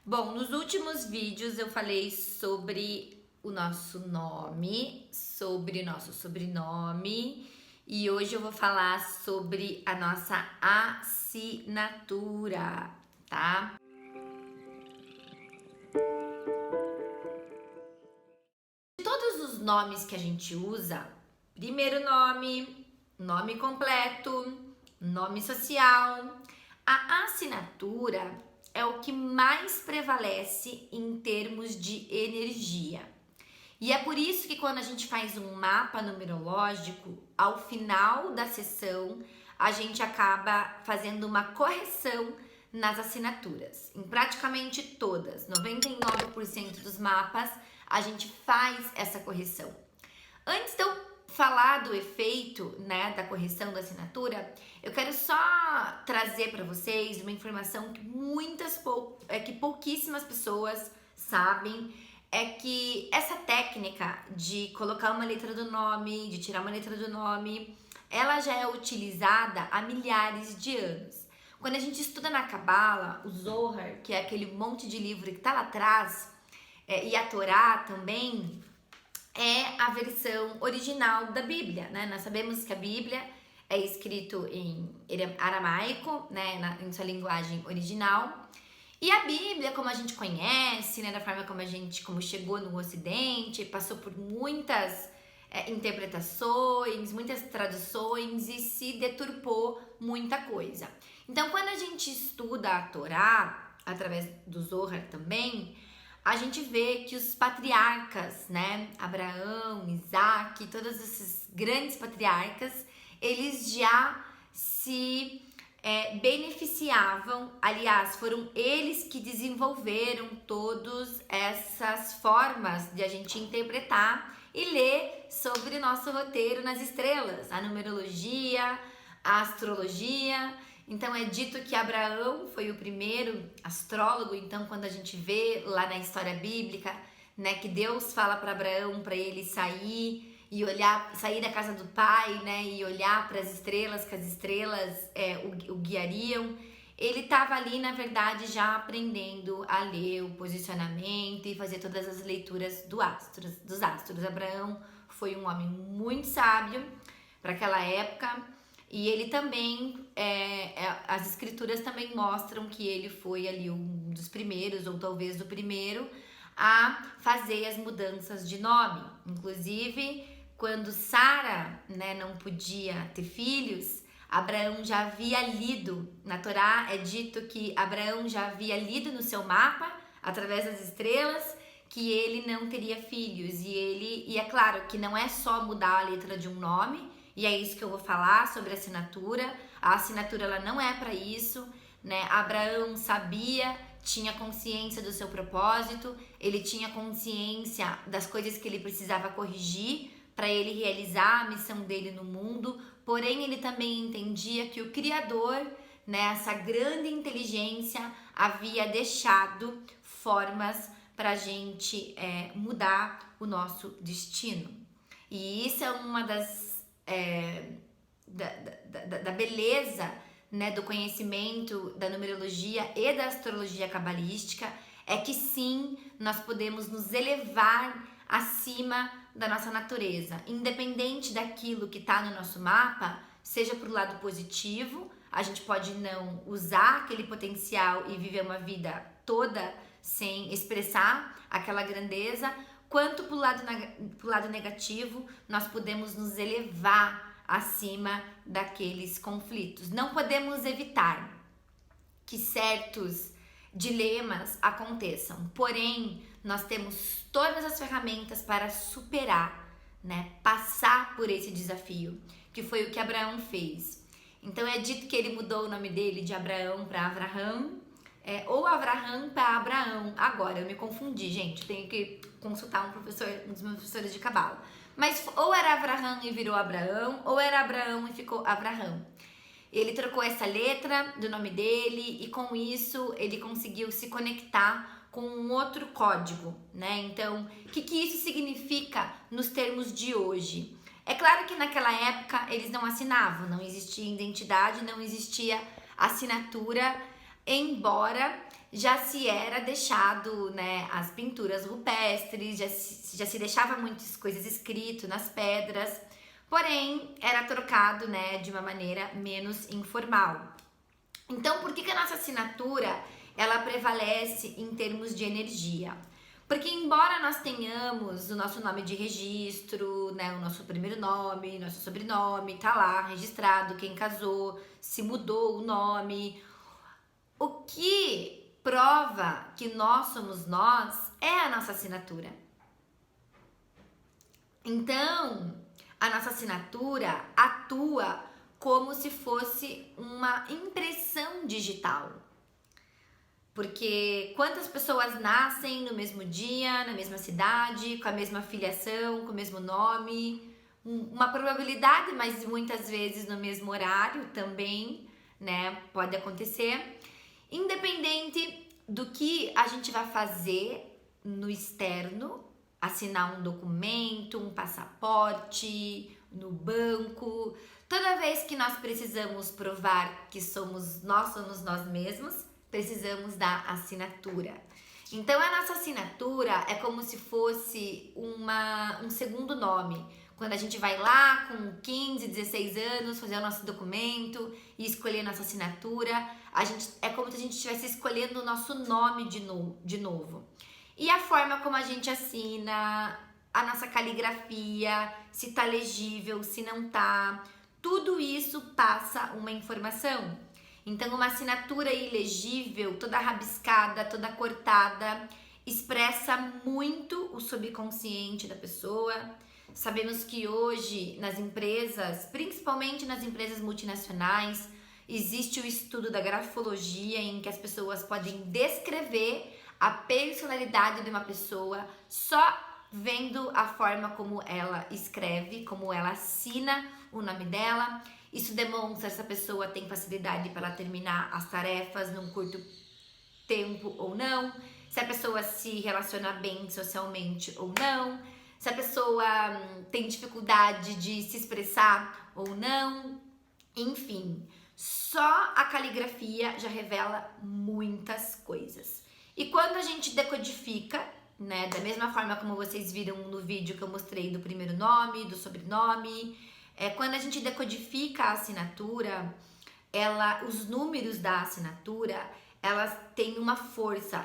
Bom, nos últimos vídeos eu falei sobre o nosso nome, sobre o nosso sobrenome e hoje eu vou falar sobre a nossa assinatura, tá? De todos os nomes que a gente usa, primeiro nome, nome completo, nome social, a assinatura é o que mais prevalece em termos de energia. E é por isso que quando a gente faz um mapa numerológico, ao final da sessão, a gente acaba fazendo uma correção nas assinaturas. Em praticamente todas, 99% dos mapas, a gente faz essa correção. Antes de eu falar do efeito, né, da correção da assinatura, eu quero só trazer para vocês uma informação que pouquíssimas pessoas sabem, é que essa técnica de colocar uma letra do nome, de tirar uma letra do nome, ela já é utilizada há milhares de anos. Quando a gente estuda na Cabala, o Zohar, que é aquele monte de livro que está lá atrás, e a Torá também, é a versão original da Bíblia, né? Nós sabemos que a Bíblia é escrito em aramaico, né? Em sua linguagem original. E a Bíblia, como a gente conhece, né? Da forma como chegou no Ocidente, passou por muitas interpretações, muitas traduções e se deturpou muita coisa. Então, quando a gente estuda a Torá, através do Zohar também, a gente vê que os patriarcas, né, Abraão, Isaac, todos esses grandes patriarcas, eles já se beneficiavam, aliás, foram eles que desenvolveram todas essas formas de a gente interpretar e ler sobre o nosso roteiro nas estrelas, a numerologia, a astrologia. Então é dito que Abraão foi o primeiro astrólogo. Então quando a gente vê lá na história bíblica, né, que Deus fala para Abraão para ele sair da casa do pai, né, e olhar para as estrelas, que as estrelas o guiariam. Ele estava ali, na verdade, já aprendendo a ler o posicionamento e fazer todas as leituras dos astros. Abraão foi um homem muito sábio para aquela época. E ele também, as escrituras também mostram que ele foi ali um dos primeiros, ou talvez o primeiro, a fazer as mudanças de nome. Inclusive, quando Sara, né, não podia ter filhos, Abraão já havia lido, na Torá é dito que Abraão já havia lido no seu mapa, através das estrelas, que ele não teria filhos. E é claro que não é só mudar a letra de um nome, e é isso que eu vou falar sobre a assinatura. A assinatura ela não é para isso, né? Abraão sabia, tinha consciência do seu propósito, ele tinha consciência das coisas que ele precisava corrigir para ele realizar a missão dele no mundo. Porém, ele também entendia que o Criador, né, essa grande inteligência, havia deixado formas para a gente mudar o nosso destino. E isso é uma das da beleza, né, do conhecimento da numerologia e da astrologia cabalística, é que sim, nós podemos nos elevar acima da nossa natureza, independente daquilo que está no nosso mapa, seja para o lado positivo, a gente pode não usar aquele potencial e viver uma vida toda sem expressar aquela grandeza, quanto para o lado negativo, nós podemos nos elevar acima daqueles conflitos. Não podemos evitar que certos dilemas aconteçam, porém, nós temos todas as ferramentas para superar, né, passar por esse desafio, que foi o que Abraão fez. Então é dito que ele mudou o nome dele de Abraão para Avraham, ou Avraham para Abraão. Agora, eu me confundi, gente. Tenho que consultar um dos meus professores de Cabala. Mas ou era Avraham e virou Abraão, ou era Abraão e ficou Avraham. Ele trocou essa letra do nome dele e com isso ele conseguiu se conectar com um outro código, né? Então, o que isso significa nos termos de hoje? É claro que naquela época eles não assinavam, não existia identidade, não existia assinatura, embora já se era deixado, né, as pinturas rupestres, já se deixava muitas coisas escritas nas pedras, porém era trocado, né, de uma maneira menos informal. Então, por que a nossa assinatura ela prevalece em termos de energia? Porque embora nós tenhamos o nosso nome de registro, né, o nosso primeiro nome, nosso sobrenome, tá lá registrado, quem casou, se mudou o nome, o que prova que nós somos nós é a nossa assinatura. Então, a nossa assinatura atua como se fosse uma impressão digital. Porque quantas pessoas nascem no mesmo dia, na mesma cidade, com a mesma filiação, com o mesmo nome, uma probabilidade, mas muitas vezes no mesmo horário também, né, pode acontecer. Independente do que a gente vai fazer no externo, assinar um documento, um passaporte, no banco, toda vez que nós precisamos provar que nós somos nós mesmos, precisamos da assinatura. Então a nossa assinatura é como se fosse um segundo nome. Quando a gente vai lá com 15, 16 anos fazer o nosso documento e escolher nossa assinatura, é como se a gente estivesse escolhendo o nosso nome de novo. E a forma como a gente assina, a nossa caligrafia, se tá legível, se não tá, tudo isso passa uma informação. Então, uma assinatura ilegível, toda rabiscada, toda cortada, expressa muito o subconsciente da pessoa. Sabemos que hoje nas empresas, principalmente nas empresas multinacionais, existe o estudo da grafologia em que as pessoas podem descrever a personalidade de uma pessoa só vendo a forma como ela escreve, como ela assina o nome dela. Isso demonstra se essa pessoa tem facilidade para terminar as tarefas num curto tempo ou não, se a pessoa se relaciona bem socialmente ou não, se a pessoa tem dificuldade de se expressar ou não, enfim, só a caligrafia já revela muitas coisas. E quando a gente decodifica, né, da mesma forma como vocês viram no vídeo que eu mostrei do primeiro nome, do sobrenome, quando a gente decodifica a assinatura, os números da assinatura,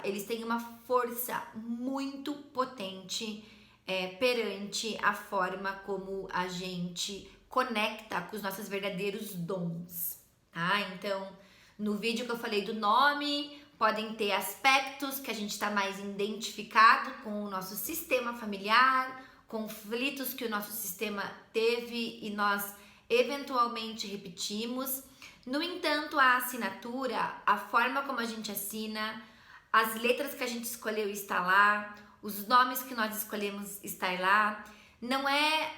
eles têm uma força muito potente perante a forma como a gente conecta com os nossos verdadeiros dons, tá? Então, no vídeo que eu falei do nome, podem ter aspectos que a gente está mais identificado com o nosso sistema familiar, conflitos que o nosso sistema teve e nós eventualmente repetimos. No entanto, a assinatura, a forma como a gente assina, as letras que a gente escolheu estar lá, os nomes que nós escolhemos estar lá, não é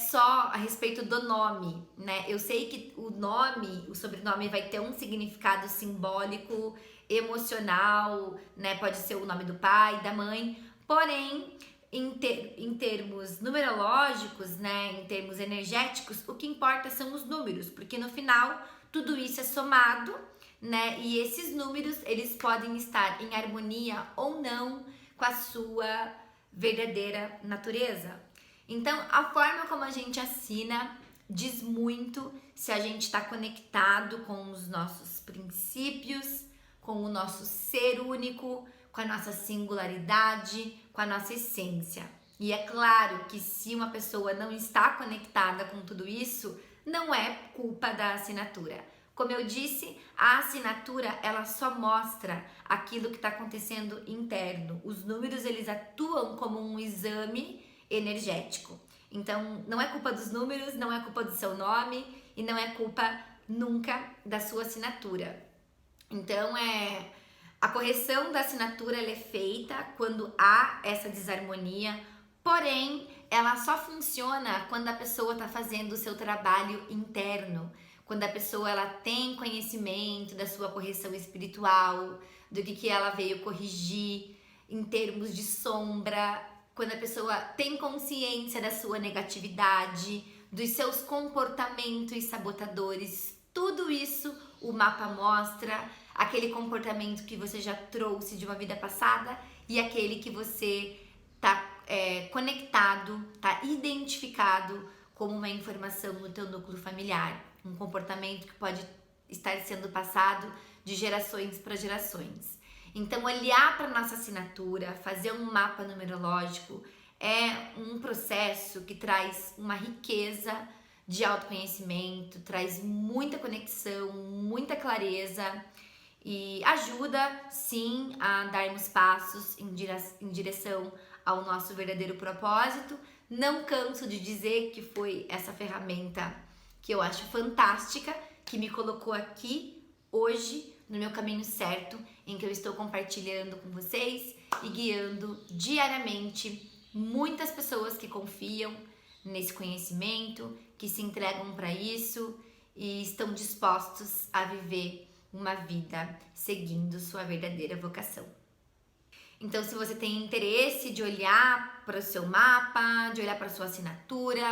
só a respeito do nome, né? Eu sei que o sobrenome vai ter um significado simbólico, emocional, né? Pode ser o nome do pai, da mãe, porém, em termos numerológicos, né? Em termos energéticos, o que importa são os números, porque no final tudo isso é somado, né? E esses números, eles podem estar em harmonia ou não com a sua verdadeira natureza. Então, a forma como a gente assina diz muito se a gente está conectado com os nossos princípios, com o nosso ser único, com a nossa singularidade, com a nossa essência. E é claro que se uma pessoa não está conectada com tudo isso, não é culpa da assinatura. Como eu disse, a assinatura ela só mostra aquilo que está acontecendo interno. Os números eles atuam como um exame energético. Então, não é culpa dos números, não é culpa do seu nome e não é culpa nunca da sua assinatura. Então, a correção da assinatura ela é feita quando há essa desarmonia, porém, ela só funciona quando a pessoa está fazendo o seu trabalho interno, quando a pessoa ela tem conhecimento da sua correção espiritual, do que ela veio corrigir em termos de sombra, quando a pessoa tem consciência da sua negatividade, dos seus comportamentos sabotadores, tudo isso o mapa mostra. aquele comportamento que você já trouxe de uma vida passada e aquele que você tá conectado, tá identificado como uma informação no teu núcleo familiar, um comportamento que pode estar sendo passado de gerações para gerações. Então, olhar para nossa assinatura, fazer um mapa numerológico é um processo que traz uma riqueza de autoconhecimento, traz muita conexão, muita clareza e ajuda sim a darmos passos em direção ao nosso verdadeiro propósito. Não canso de dizer que foi essa ferramenta que eu acho fantástica, que me colocou aqui hoje no meu caminho certo, em que eu estou compartilhando com vocês e guiando diariamente muitas pessoas que confiam nesse conhecimento, que se entregam para isso e estão dispostos a viver uma vida seguindo sua verdadeira vocação. Então, se você tem interesse de olhar para o seu mapa, de olhar para a sua assinatura,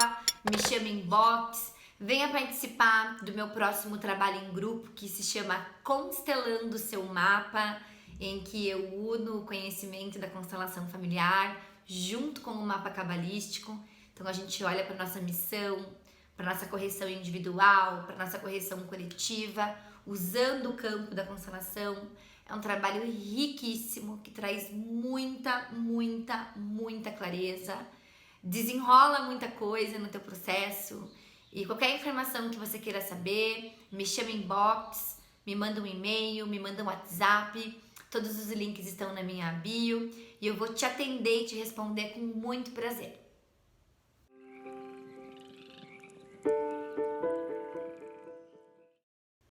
me chama em inbox, venha participar do meu próximo trabalho em grupo que se chama Constelando o Seu Mapa, em que eu uno o conhecimento da constelação familiar junto com o mapa cabalístico. Então a gente olha para nossa missão, para nossa correção individual, para nossa correção coletiva, usando o campo da constelação. É um trabalho riquíssimo que traz muita clareza, desenrola muita coisa no teu processo. E qualquer informação que você queira saber, me chama em inbox, me manda um e-mail, me manda um WhatsApp. Todos os links estão na minha bio e eu vou te atender e te responder com muito prazer.